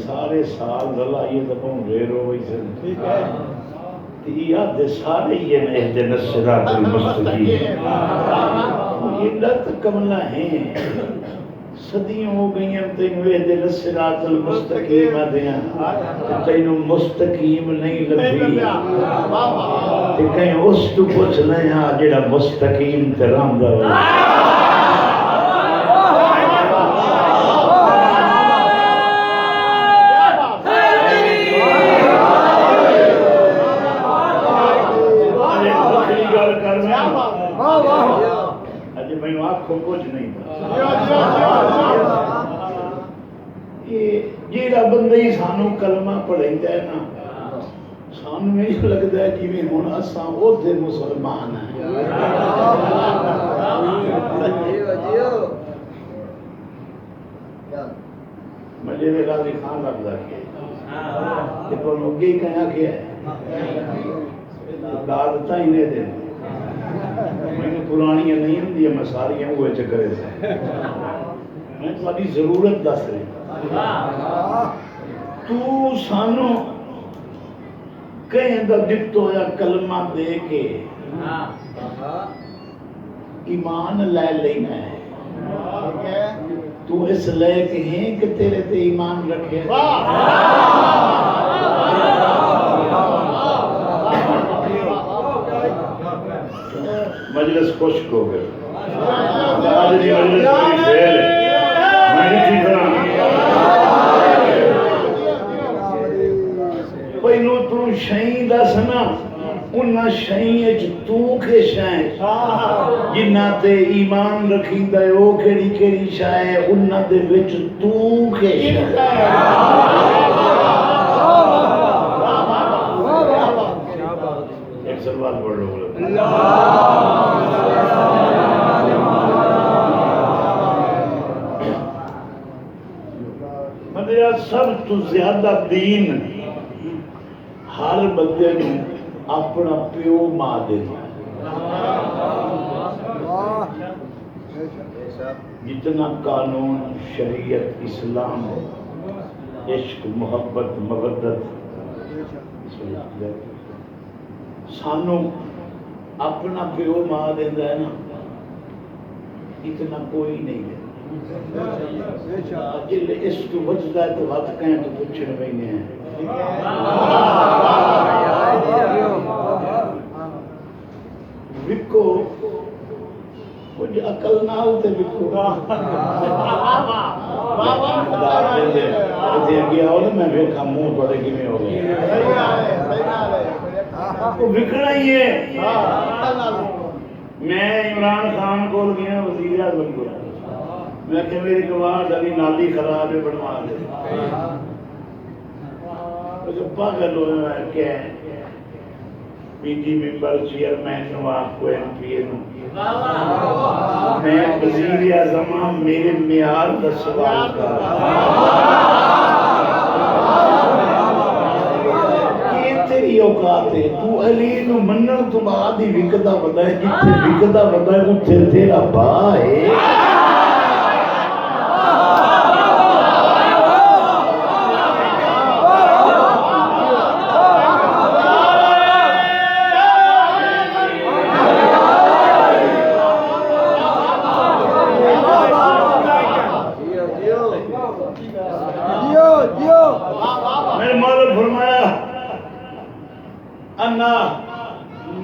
سارے سال لائیے تو پونگے رو ویسے یاد سارے یہ اہدنا الصراط المستقیم یہ لت کملا ہیں صدیوں ہو گئی ہیں تینوں اہدنا الصراط المستقیم دیا تینوں مستقیم نہیں لگی کہ کہیں اس تو کچھ نہیں ہاں جڑا مستقیم ترام دا ہو کچھ نہیں یہ بندہ ہی سانو کلمہ پڑھائی ہے نا سانو میں یہ لگتا ہے کہ ہوں اساں اوتھے مسلمان ہیں مجھے غازی خان لگتا ہے کہ کون اگے ہی کہا کیا ہے دادتا ہی نہیں دے میں پرانی نہیں ہوں میں ساری ہوئے چکرے سے میں تمہاری ضرورت دس رہی تو سانو کہیں دا دکتو یا کلمہ دے کے ایمان لے لینا ہے تو اس لے کے ہیں کہ تیرے تے ایمان رکھے مجلس خشک ہو گئے آج دی مجلس بڑی فیل ہے میں نہیں ٹھیک رہا پہلو تو شہین دا سنا انہا شہین اچ تو کے شاہیں جنہ تے ایمان رکھی دے او کیڑی کیڑی شاہیں انہا دے بچ تو کے شاہیں ایک سوال پڑھ لو مدیا سب تو زیادہ دین ہر بندے نے اپنا پیو ماں دینا جتنا قانون شریعت اسلام عشق محبت مودت سانو اپنا پیو ماں دینا ہے نا اتنا کوئی نہیں ہے جلے اس کو بچتا ہے تو بات کہیں تو پوچھنے بہنے ہیں وکو کچھ عقل نہ ہوتے وکو گیا ہو نا میں ویکھا منہ پڑے کی میں ہو گیا وہ وکھنا ہی ہے میں عمران خان کو گیا وزیر اعظم کو میں کہ میری گواہ علی نالی خراب ہے بنوا دے جو پاگل ہوئے ہیں کہ پی جی ممبر چیئرمین نواب کو ایم پی اے نو میں وزیر اعظم میرے معیار کا سوال کر یہ تیری اوقات ہے تو علی نو منن تو بعد ہی وکدا ودا ہے جتھے وکدا ودا ہے اتھے تیرا با ہے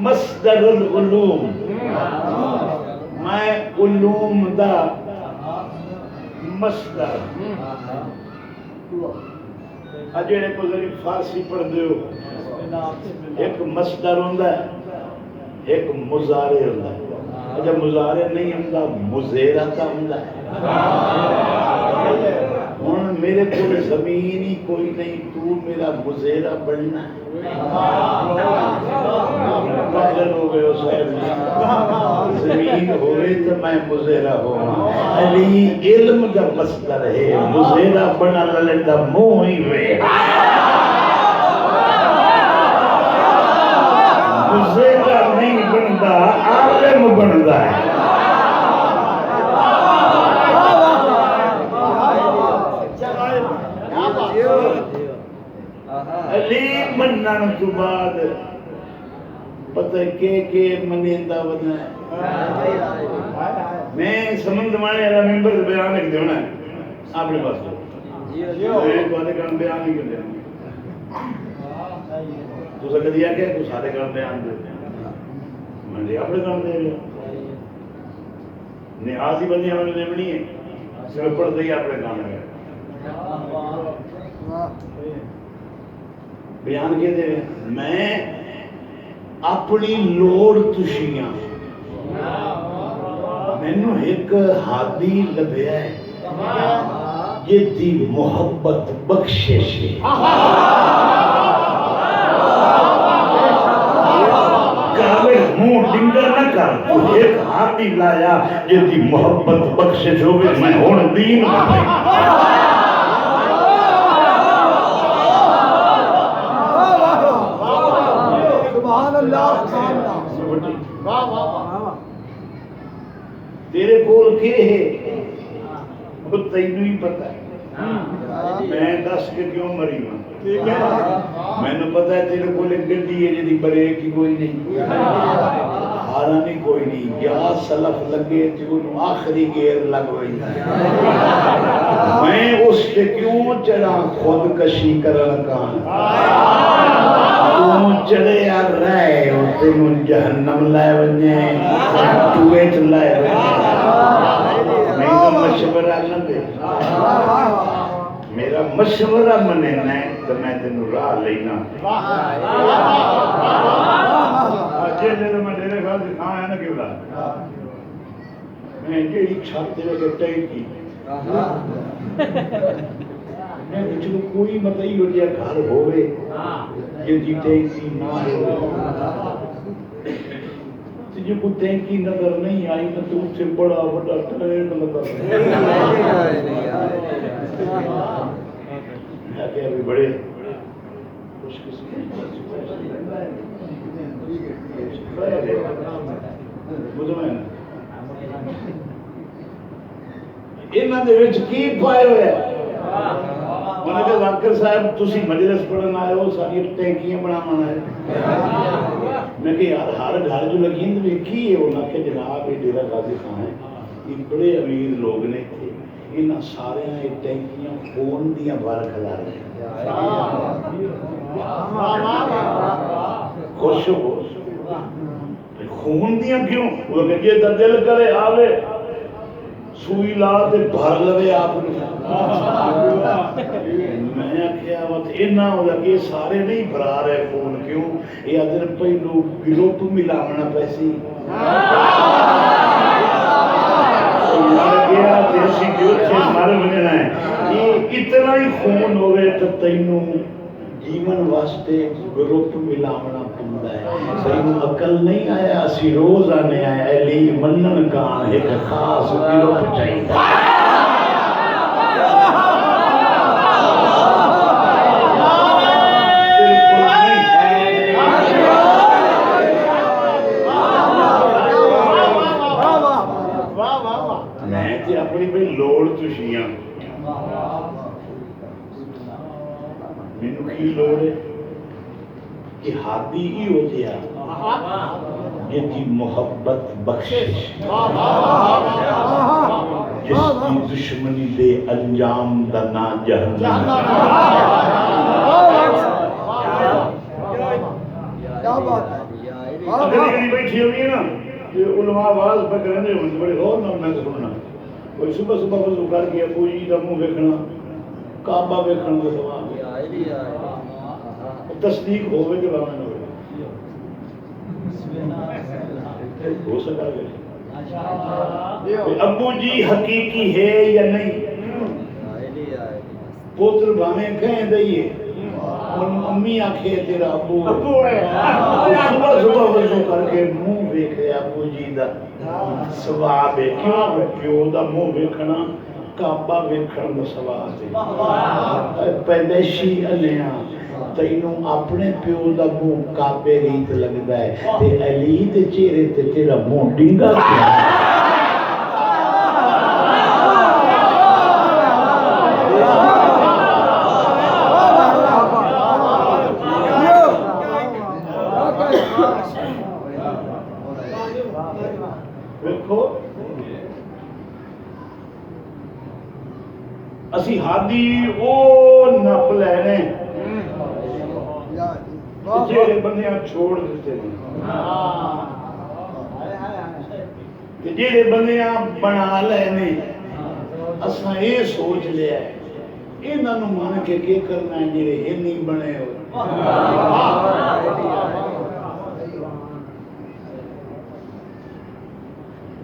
مصدر العلوم میں علوم دا مصدر اجڑے کو ذری فارسی پڑھ دیو ایک مصدر ہوندا ہے ایک مضارع ہوندا ہے جب مضارع نہیں ہوندا مضارع تا ہوندا ہے ہن میرے کو زمین ہی کوئی نہیں تو میرا مضارع بننا ہے پاگل ہو گئے اس زمین ہوئے تو میں مضارع ہوں علی علم کا مصدر ہے مضارع بنا لڑتا منہ ہی ہوئے مضارع نہیں بنتا عالم بنتا ہے علی منن تو بعد پتہ کہ منیندا ودنا ہے میں سمجھ مانے والا ممبر بیان لکھ دینا ہے اپنے پاس میں تواڈے کن بیان نہیں کر دیا تو کدی آ کہ تو سارے کن بیان دے میں جی اپنے کن دے رہا نیازی بندیاں میں نے نہیں ہے صرف پڑھ دیا اپنے کن ہے بیان کے دے میں اپنی لوڑ تشیاں مینو ایک ہادی لبیا ہے یہ دی محبت بخشش منہ ڈنگر نہ کر تو ایک ہادی لایا یہ دی محبت بخشش ہوگی میں ہون دین تیرے کول کے ہے وہ تینوں ہی پتہ ہے میں دس کے کیوں مری ہوں میں نے پتا ہے تیرے کول ایک گڈی ہے جی بریک کی کوئی نہیں ہارانی کوئی نہیں یا سلف لگے تو آخری گیئر لگ رہی ہے میں اس کے کیوں چلا خودکشی کرن کان تم چلے یار رہے تینوں جہنم لائے ونجے ٹویٹ لائے ونجے میرا مشورہ نہ دے میرا مشورہ منے نہ تو میں تینوں راہ لینا اچھے دیر میں تیرے گھر دکھاں ہے نا کیوں لا میں جیڑی چھت تیرے کے ٹائم کی میں چلو کوئی مطلعی ہو جائے گھر ہوئے یہ جی ٹینکی نہ ہوئے تجھے کو ٹینکی نظر نہیں آئی تو تم سے بڑا بڑا ٹرین نظر میں کہ ابھی بڑے خوش قسمت مطمئن انہاں دے وچ کی پائے ہوئے انہوں نے کہا ذاکر صاحب تسی مجلس پڑھن آئے ہو ساری ٹینکیاں بنانا ہے میں کہ یار ہر گھر جو لگین تو کی ہے انہوں نے جناب یہ ڈیرہ غازی خان ہے یہ بڑے امیر لوگ نے تھے انہاں سارے ہیں ٹینکیاں خون دیاں بار کھلا رہے ہیں خوش ہو خون دیاں کیوں وہ کہ یہ دل کرے آوے سوئی لا تے بھر لوے آپ میں کیا وقت اتنا ہو لگے سارے نہیں بھرا رہے خون کیوں یہ ادھر پہلو گروپ ملاونا پیسی گیا دیسی جو تھے مر بننا ہے یہ اتنا ہی خون ہوئے تو تینوں جیون واسطے گروپ ملاونا پڑتا ہے تینوں عقل نہیں آیا اسی روز آنے آئے علی منن کان ایک خاص گروپ چاہیے اپنی بھئی لوڑ تشیاں مینوں کی لوڑ ہے کہ ہادی ہی ہو جیا یہ تھی محبت بخشش جس کی دشمنی دے انجام دا نا جہنم اگر یہ بیٹھی ہوئی ہے نا یہ علماء آواز پہ کرنے ہوئے بڑے غور نہ میں سننا کوئی صبح صبح وضو کر کے ابو جی کا منہ دیکھنا کعبہ دیکھنا کا ثواب ہے تصدیق ہوئے کہ بابا نہ ہوئے ہو سکا گئے ابو جی حقیقی ہے یا نہیں پوتر بھامیں کہیں دئیے امی آنکھیں تیرا ابو ہے صبح صبح وضو کر کے منہ دیکھے ابو جی دا ثواب ہے کیوں پیو دا منہ دیکھنا کعبہ دیکھنا دا ثواب ہے پیدائشی علیہ تینوں اپنے پیو دا منہ کعبے ریت لگدا ہے تے علی تے چہرے تے تیرا منہ ڈنگا کیا اسی ہادی او نپ لینے جڑے بندیاں چھوڑ دیتے ہیں جڑے بندیاں بنا لینے اساں یہ سوچ لیا ہے انہاں نوں مان کے کی کرنا ہے جڑے یہ نہیں بنے ہو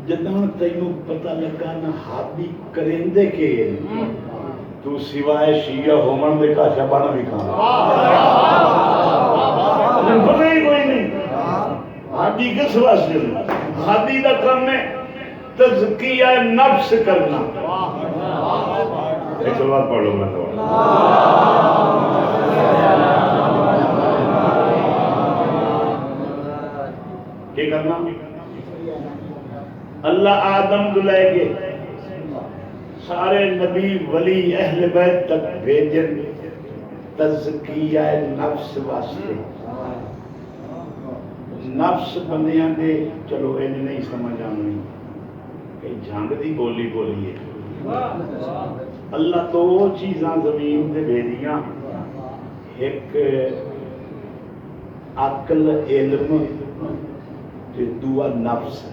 جدوں تینوں پتہ لگا نہ ہادی کرندے کے تو سوائے شیعہ ہومن دے کاشا بن بھی کھانا پتہ ہی کوئی نہیں ہادی کس واسطے ہادی کا کام ہے تزکیہ نفس کرنا ایک بات پڑھ لو میں تو کیا کرنا اللہ آدم دلائے گے سارے نبی ولی اہل بیت تک بھیجن تزکیہ نفس واسطے نفس بندیاں دے چلو یہ نہیں سمجھ آنی کہ جھنگ دی بولی بولی ہے اللہ تو وہ چیزاں زمین دے بھیجیاں ایک عقل علم تے دعا نفس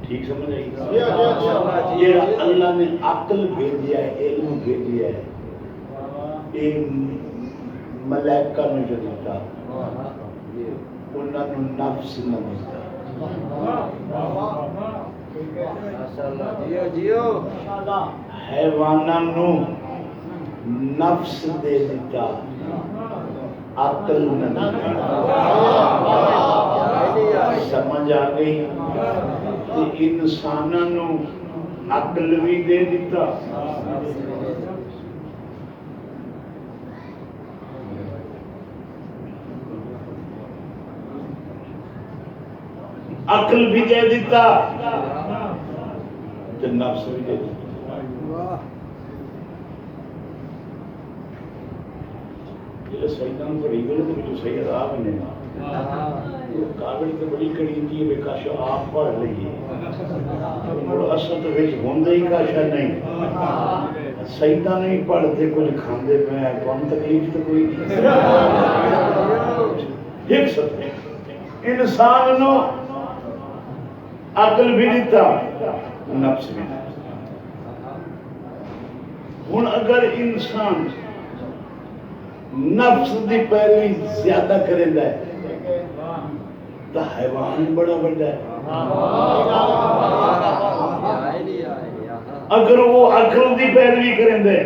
ٹھیک سمجھ آئی یہ اللہ نے عقل بھیجیا ہے علم بھیجیا ہے یہ ملائکہ نے جو دیتا انہوں نے نفس نہ دیتا حیوانوں نفس دے دیتا عقل نہ دیتا سمجھ آ گئی کہ انسانوں عقل بھی دے دیتا عقل بھی دے دیتا تو نفس بھی دے دیتا یہ سیدان پڑھی گئے تو جو سید آپ نے کابل تو بڑی کڑی تھی بے کاشا آپ پڑھ لئیے اور اصل تو ویچ ہوندے ہی کاشا نہیں سیدان نہیں پڑھتے کچھ کھاندے پہ ہیں کون تکلیف تو کوئی ایک سب انسان نو عقل بھی دیتا نفس بھی دیتا ہن اگر انسان نفس دی پیروی زیادہ کرے ہے تو حیوان بڑا بڑا ہے اگر وہ عقل دی پیروی کریں دے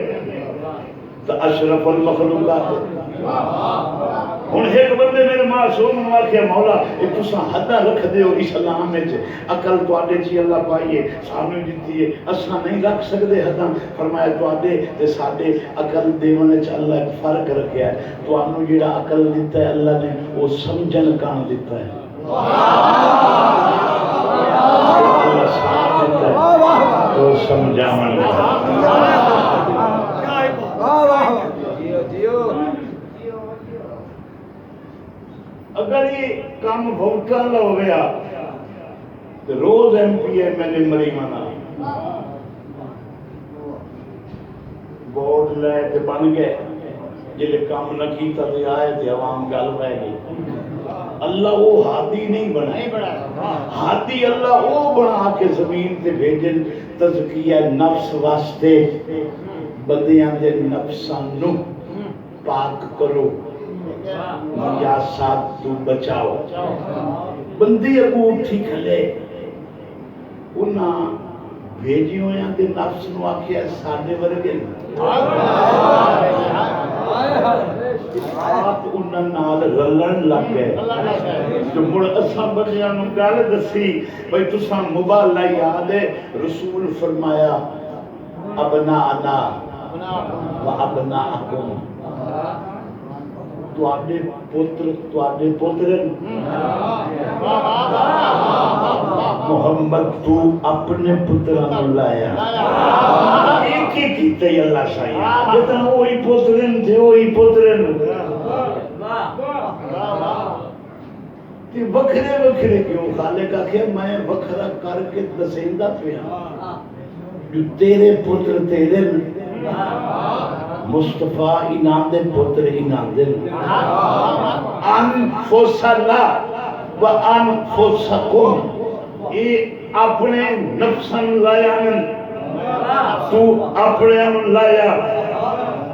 تو اشرف المخلوقات ہن ایک بندے میرے معصوم نے آکھیا مولا یہ تساں حداں رکھ دیو اسلام وچ عقل تواڈے چ اللہ پائیے سانو دتی ہے اساں نہیں رکھ سکدے حداں فرمایا تواڈے تے ساڈے عقل دیون وچ اللہ ایک فرق رکھیا ہے تانوں جیڑا عقل دتا ہے اللہ نے وہ سمجھن کان دتا ہے وہ سمجھاون اگر یہ کام بھوکا نہ ہو گیا تو روز ایم پی اے میں نے مری منا ووٹ لے تے بن گئے جلے کام نہ کیتا تے آئے تے عوام گل پہ گئی اللہ وہ ہادی نہیں بنا ہادی اللہ وہ بنا کے زمین تے بھیجن تزکیہ نفس واسطے بندیاں دے نفساں نو پاک کرو یا ساتھ تو بچاؤ بندی اگو اٹھی کھلے انہاں بھیجی ہویاں دے نفس نو آکھیا ساڈے ورگے آپ انہاں نال رلن لگ گئے جو مڑ اساں بندیاں نو گل دسی بھئی تساں مبالہ یاد ہے رسول فرمایا ابناءنا و ابناءکم تواڈے پتر تواڈے پترن محمد تو اپنے پتراں نوں لایا ایک ہی کیتے اللہ شاہی جتنا وہی پترن تھے وہی پترن تے وکھرے وکھرے کیوں خالق آکھے میں وکھرا کر کے دسیندا پیا جو تیرے پتر تیرے مصطفیٰ انام دے پتر انام دے انفسنا و انفسکم یہ اپنے نفسن لایا تو اپنے لایا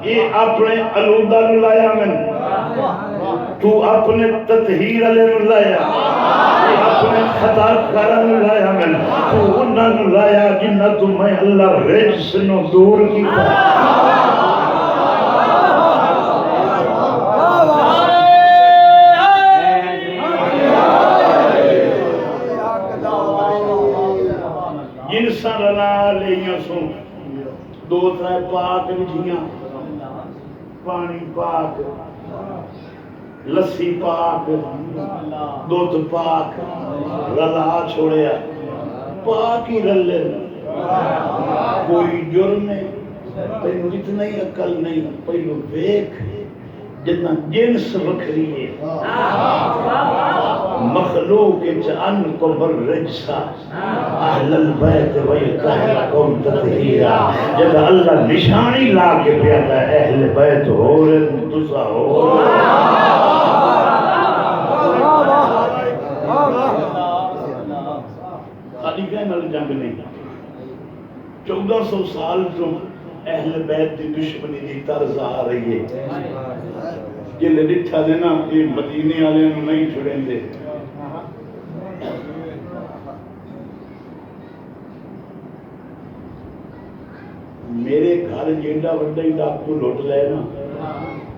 یہ اپنے علودہ لایا تو اپنے تطہیر علیہ لایا یہ اپنے خطا کرن لایا تو انہاں لایا جنہ تمہیں اللہ رجس نو دور کی جنساں رلا لیاں سن دو ترے پاک جیاں پانی پاک لسی پاک دودھ پاک رلا چھوڑیا پاک ہی رلے کوئی جرم نہیں پہلو اتنا ہی عقل نہیں پہلو دیکھ جتنا جنس بکھری ہے مخلوق جان کو بررجسا اہل البیت ویطہرکم تطہیرا جب اللہ نشانی لا کے پیادا اہل بیت ہو رہے تسا ہو خالی کہنے والی جنگ نہیں 1400 سال جو اہل بیت دی دشمنی دی طرز آ رہی ہے یہ لڑھا دینا یہ مدینے والے نہیں چھڑیں دے میرے گھر جیڑا بڑا ہی ڈاکو لوٹ لے نا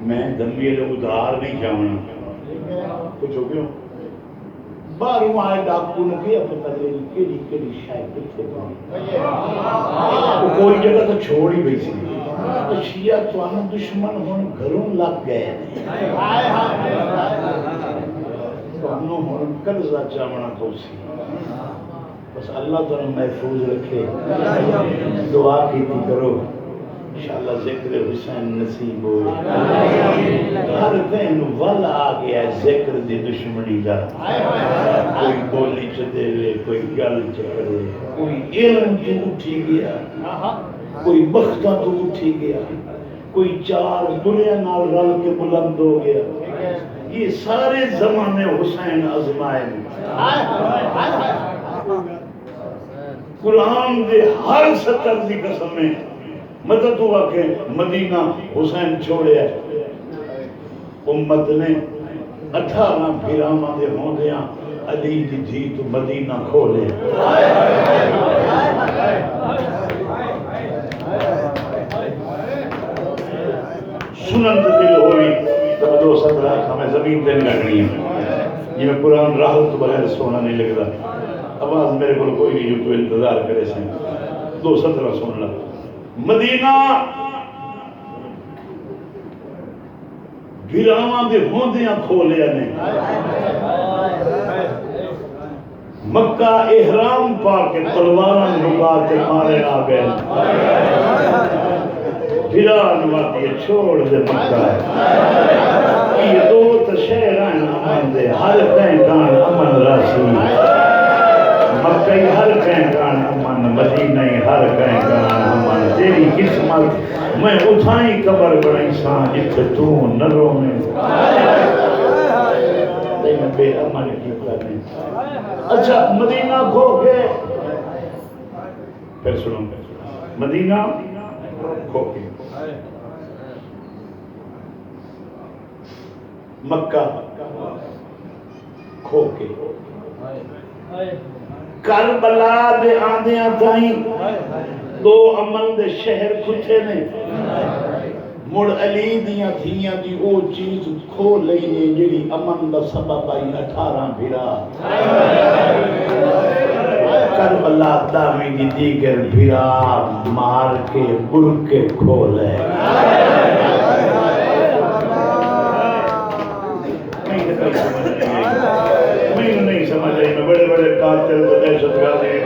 میں دھمبی لوگ ادھار نہیں چاہنا کچھ ہو گیا باہروں آئے ڈاکو نے کیا پتہ لے کیڑی شاید کتنے کوئی جگہ تو چھوڑ ہی گئی سی شیعہ تو آنا دشمن ہون گھروں لگ گئے تو انہوں ہون قرضہ چاہنا تو سی بس اللہ تعالیٰ محفوظ رکھے دعا کیتی کرو انشاءاللہ ذکر حسین نصیب ہوئے ہر دن ول آ گیا ذکر دی دشمنی دا کوئی بولی چدے ہوئے کوئی گل چکرے کوئی علم تو اٹھی گیا کوئی بختہ تو اٹھی گیا کوئی چار دنیا نال رل کے بلند ہو گیا یہ سارے زمانے حسین آزمائے قرآن دے ہر سطر دی قسم میں مدد ہوا کہ مدینہ حسین چھوڑے ہے امت نے 18 پھرامہ دے ہوں دیاں علی دی تھی تو مدینہ کھولے سنن دل ہوئی تب 217 ہمیں زمین دن لگنی ہے یہ میں قرآن راہل تو بغیر سونا نہیں لگتا آواز میرے کو کوئی نہیں جو تو انتظار کرے سیں 217 سن لگ مدینہ گراواں دے ہوندیاں کھولیا نے مکہ احرام پا کے تلواراں لگا کے مارے آ گئے بلال وادی چھوڑ دے مکہ یہ دو تو شہران امن دے ہر کہیں کان امن راسی مکہ ہر کہیں کان امن مدینہ ہر کہیں کان امن تیری قسمت میں اتھائی قبر بڑھائی سان جتے تو نرو میں لیکن بے امن کی کرنے اچھا مدینہ کھو کے پھر سنو مدینہ کھو کے مکہ کھو کے کربلا دے آندیاں تائیں دو امن دے شہر کھٹے نے مڑ علی دیاں تھیاں دی او چیز کھو لئینے جڑی امن دا سبب آئی 18 بھیرا کربلا دامی دی دیگر بھیرا مار کے بر کے کھو لے میں نہیں سمجھ رہی میں بڑے بڑے قاتل تو دہشت گردی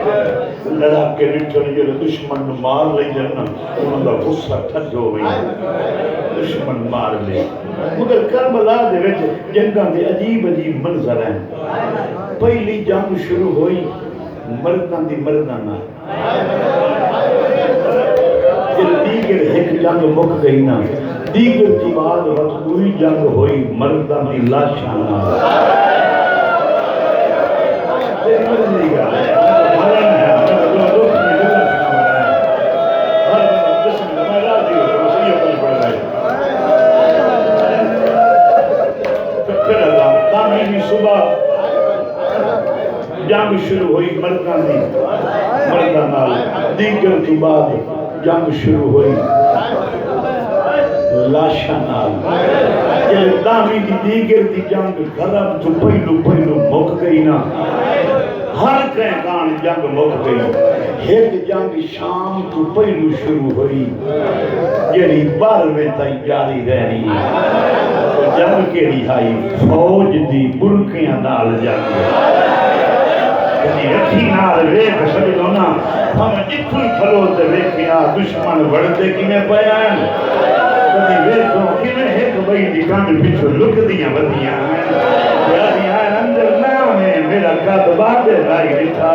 لڑا کے ڈٹھن جو دشمن مار لے جانا انہوں کا غصہ ٹھڈ ہو گئی دشمن مار لے مگر کربلا دے وچ جنگاں دے عجیب عجیب منظر ہیں پہلی جنگ شروع ہوئی مرداں دی مرداں نال دیگر ایک جنگ مک گئی نا دیگر تو بعد وقت کوئی جنگ ہوئی مردہ دی لاشاں نال تیری مرضی کا مرن ہے صبح جنگ شروع ہوئی مردہ دی مردہ نال دیگر تو بعد جنگ شروع ہوئی لاشاں نال دامی دی دیگر دی جنگ گھرم تو پہلو مک گئی نا ہر کہیں کان جنگ مک گئی ایک جنگ شام تو پہلو شروع ہوئی جیڑی بارویں تائی جاری رہنی جنگ کیڑی آئی فوج دی برکیاں نال جنگ رکھی نال ویک سجدو نا ہم جتھوں کھلو تے ویکھیا دشمن وڑتے کیویں پیا کدی ویکھو کیویں ایک بئی دی کنڈ پچھو لک دیاں ودیاں یاریاں اندر نہ میں میرا قد باتے لائی ڈٹھا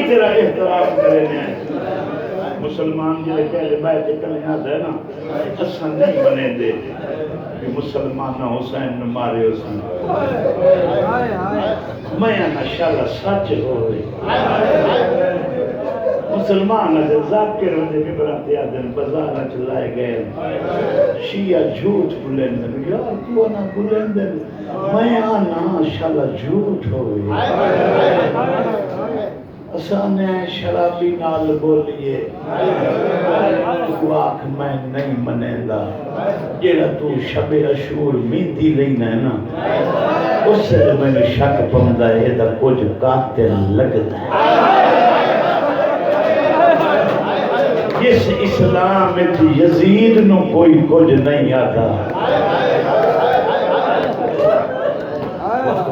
تیرا احترام کرے ہیں مسلمان جلے پہلے بیعت کرنے آتا ہے نا اساں نہیں بنے دے کہ مسلمان حسین نے مارے حسین میں انشاءاللہ سچ ہوئے مسلمان اگر ذاکر ہوتے بھی براتے آدھن بزارہ چلائے گئے شیعہ جھوٹ بلین دن یار تو انا بلین دن میں آنا انشاءاللہ جھوٹ ہوئے اسانے شرابی نال بولیے تو آنکھ میں نہیں منیندہ جیڑا تو شب عاشور میندی لینا ہے نا اس سے میں نے شک پمدہ ہے دا کچھ قاتل لگتا ہے جس اسلام میں یزید نو کوئی کچھ نہیں آتا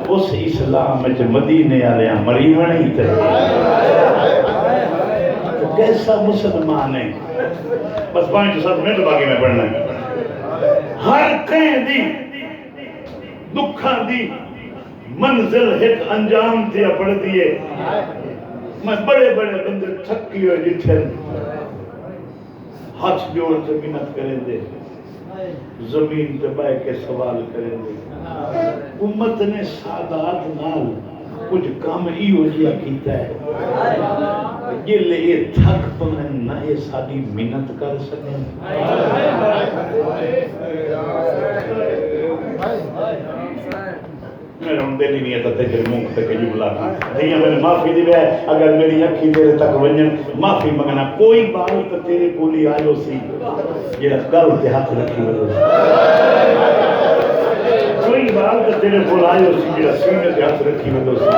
اس اسلام میں مدینے آلے مریمہ نہیں تھے تو کیسا مسلمان ہے بس 5-7 منٹ باقی میں پڑھنا ہے ہر کہیں دی دکھاں دی منزل ایک انجام دیا پڑھ دیئے میں بڑے بندے تھکی ہوئے جتھے ہاتھ جوڑ سے منت کریں دے زمین پہ بائے کے سوال کریں دے امت نے سادات نال کچھ کام ہی ہو جیا کیتا ہے یہ لے یہ تھک پمن نہ یہ ساری منت کر سکیں میرا ان دلی نہیں ہے تھے کہ مونگ تک جملہ نہیں میں نے معافی دی ہے اگر میری اکھی تیرے تک ونجن معافی مگنا کوئی بات تو تیرے کولی آئیو سی یہ گل تے ہاتھ رکھی وجہ کوئی بات تو تیرے کول آئیو سی یہ سینے تے ہاتھ رکھی وجہ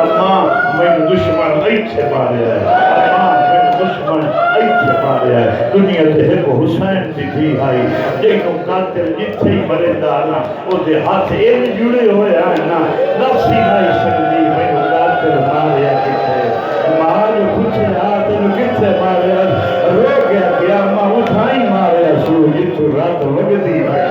اماں میں دشمن ایتھے پارے ہے اماں میں دشمن ایتھے پارے ہے دنیا تے ایک حسین دی تھی آئی جنہوں قاتل جتھے ہی مرے دانا وہ دے ہاتھ ایک جڑے ہوئے آئے نا نفسی نہیں سکتی میں قاتل مارے کتھے مار پوچھے ہاتھ نو کتھے مارے رو گیا کیا ماں اٹھائی مارے سو جتھو رات لگ دی ہے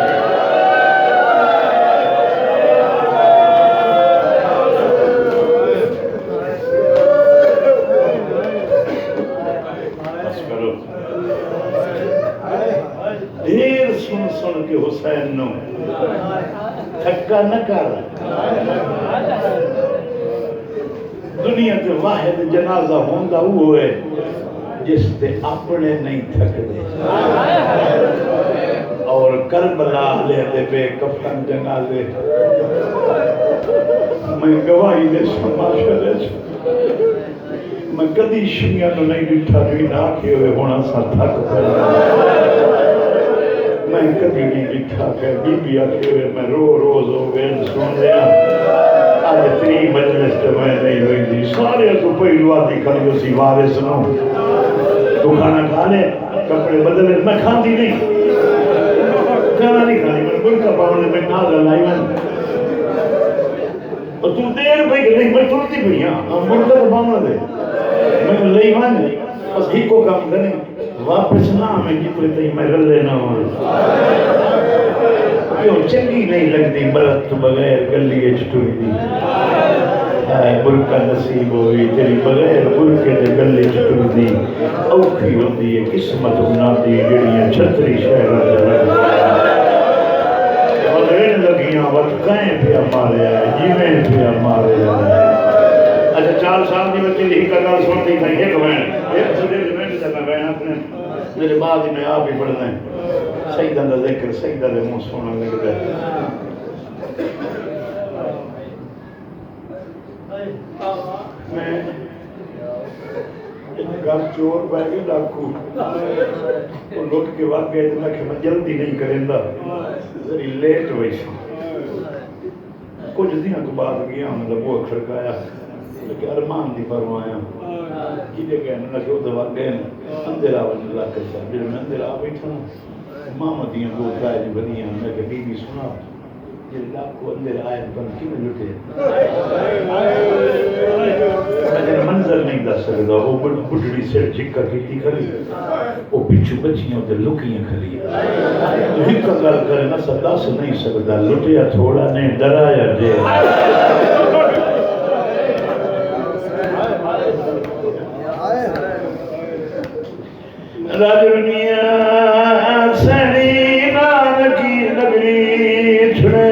کہ حسین نو تھکا نہ کر دنیا تے واحد جنازہ ہوندہ ہوئے جس تے اپنے نہیں تھک دے اور کربلا لے دے بے کفن جنازے میں گواہی دے سماشا دے میں کدی شیعہ نو نہیں ڈٹھا بھی نہ کیے ہوئے ہونا سا تھک پڑا میں کبھی نہیں لکھا کہ بی بی آتے ہوئے میں روز ہو گئے سن لیا آج اتنی مجلس تو میں نہیں ہوئی تھی سارے تو پہلو آتی کھڑی اسی وارث نو تو کھانا کھا لے کپڑے بدلے میں کھاتی نہیں کھانا نہیں کھانی میں برکہ پاؤنے میں نازل لائی میں اور تو دیر بھئی کہ نہیں میں تلتی بھئی ہاں برکہ تو پاؤنا دے میں لئی مانے بس ہی کو کام کریں واپس نہ میں جتنے تھی میں رلے نہ ہوں کیوں چنگی نہیں لگتی برت بغیر گلی چٹوئی دی برکہ نصیب ہوئی تیری بغیر برکے دے گلی چٹوئی دی اوکھی ہوتی ہے قسمت بناتی جڑیاں چھتری شہرہ جلد اور این لگیاں وقت کہیں پہ مارے آئے جیویں پہ مارے آئے اچھا 4 سال کی بچی ہی کرنا سنتی تھا ایک بہن ایک سدے میں جب میں بہن اپنے میرے بعد میں آپ ہی پڑھنا ہے سیدہ دا ذکر سیدہ دے منہ سونا لگتا ہے میں گھر چور پہ گئے ڈاکو وہ لوٹ کے بعد گئے تو میں جلدی نہیں کریں گا ذری لیٹ ہوئی کچھ دن کے بعد گیا مطلب وہ کھڑکایا لیکن ارمان نہیں فرمایا جیدے کہنے لگے وہ دوا گئے اندر آوان اللہ کرتا ہے جب میں اندر آوان تھا ماما دیاں دو کائے جو بنیاں میں کہ بی بی سنا جب آپ کو اندر آئے بن کی میں لٹے میں منظر نہیں دا سکتا وہ بڑھڑی سے جکر کیتی کھلی وہ پچھو بچیاں ادھر لکیاں کھلی تو ہی کا گل کرے نہ سدا سے نہیں سکتا لٹیا تھوڑا نہیں ڈرایا جے راجونیاں سنی نانکی نگری چھڑے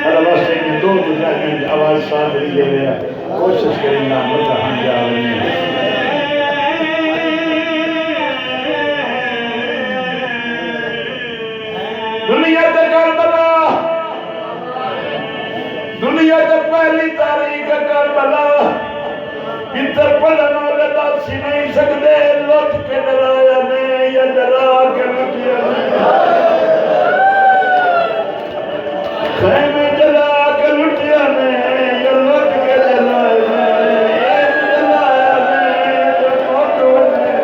اللہ واسطے میں دو گزاریں آواز ساتھ لے لیا کوشش کریں گا مدہ ہم جاؤں دنیا تے کربلا دنیا تے پہلی تاریخ کربلا اتر پڑھن والے دس ہی نہیں سکتے لٹ کے ڈرایا نے یا ڈرا کے لٹیا نے خیمے ڈرا کے لٹیا نے یا لٹ کے ڈرایا نے ڈرایا نے یا موٹو نے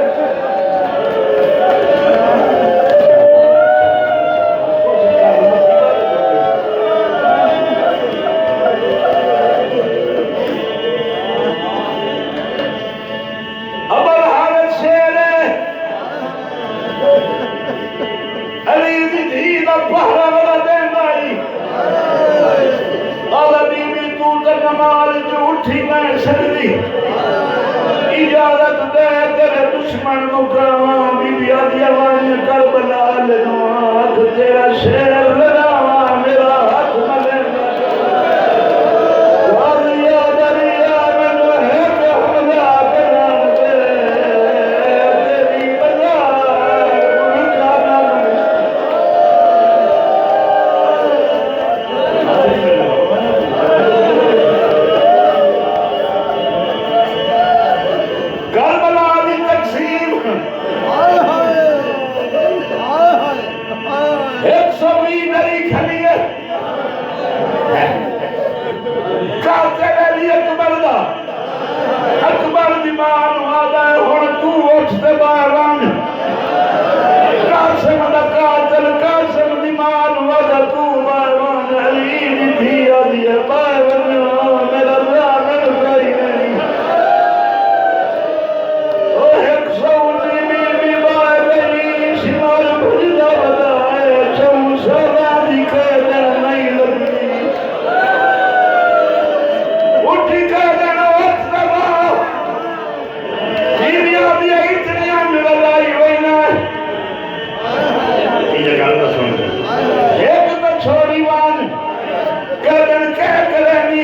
اجازت دے تیرے دشمن مکراواں بی بی آدھی آواز کربلا لنوات تیرا شیر لگاواں میرا ہاتھ ملے واریا دریا میں ہے کہ حملہ کران دے تیری بلا ملکانا اکبر دیمان وعدہ ہے ہون تو اٹھتے باران قاسم دا قاتل قاسم دیمان وعدہ تو باران علی دی تھی آدھی ہے باران میرا رامن بھائی نہیں او ایک سونی بی بار گئی شمال بھجدہ بدا ہے چون سولا دی قیدر نہیں لگی اٹھی قیدر چھوڑی وان گردن کہہ کرینی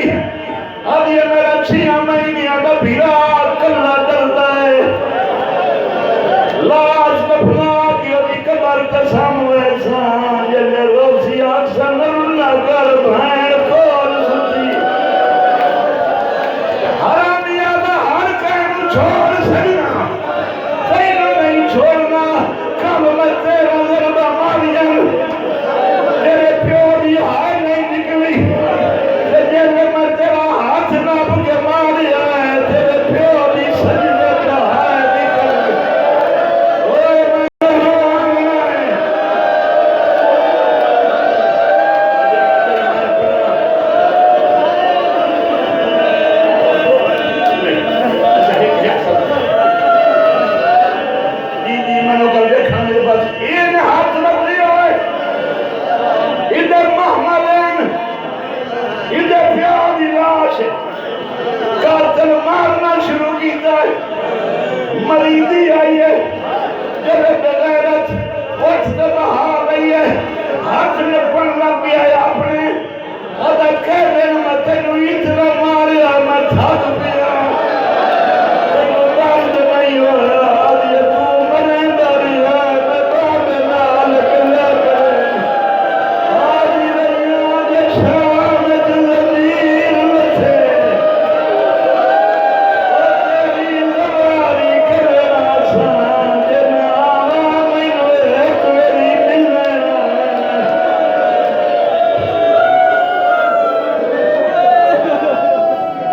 اب یہ میرا 6 مہینیاں دا بھیرا کلہ کرتا ہے لاش دفنا کی ابھی قبر قسم ویسا یہ روسی اکثر نرنا کر بھائن کول ستی حرامیہ دا ہر کہن چھوڑ سکنا کہیں نہیں چھوڑنا کم میں تیرا ضربہ ماریا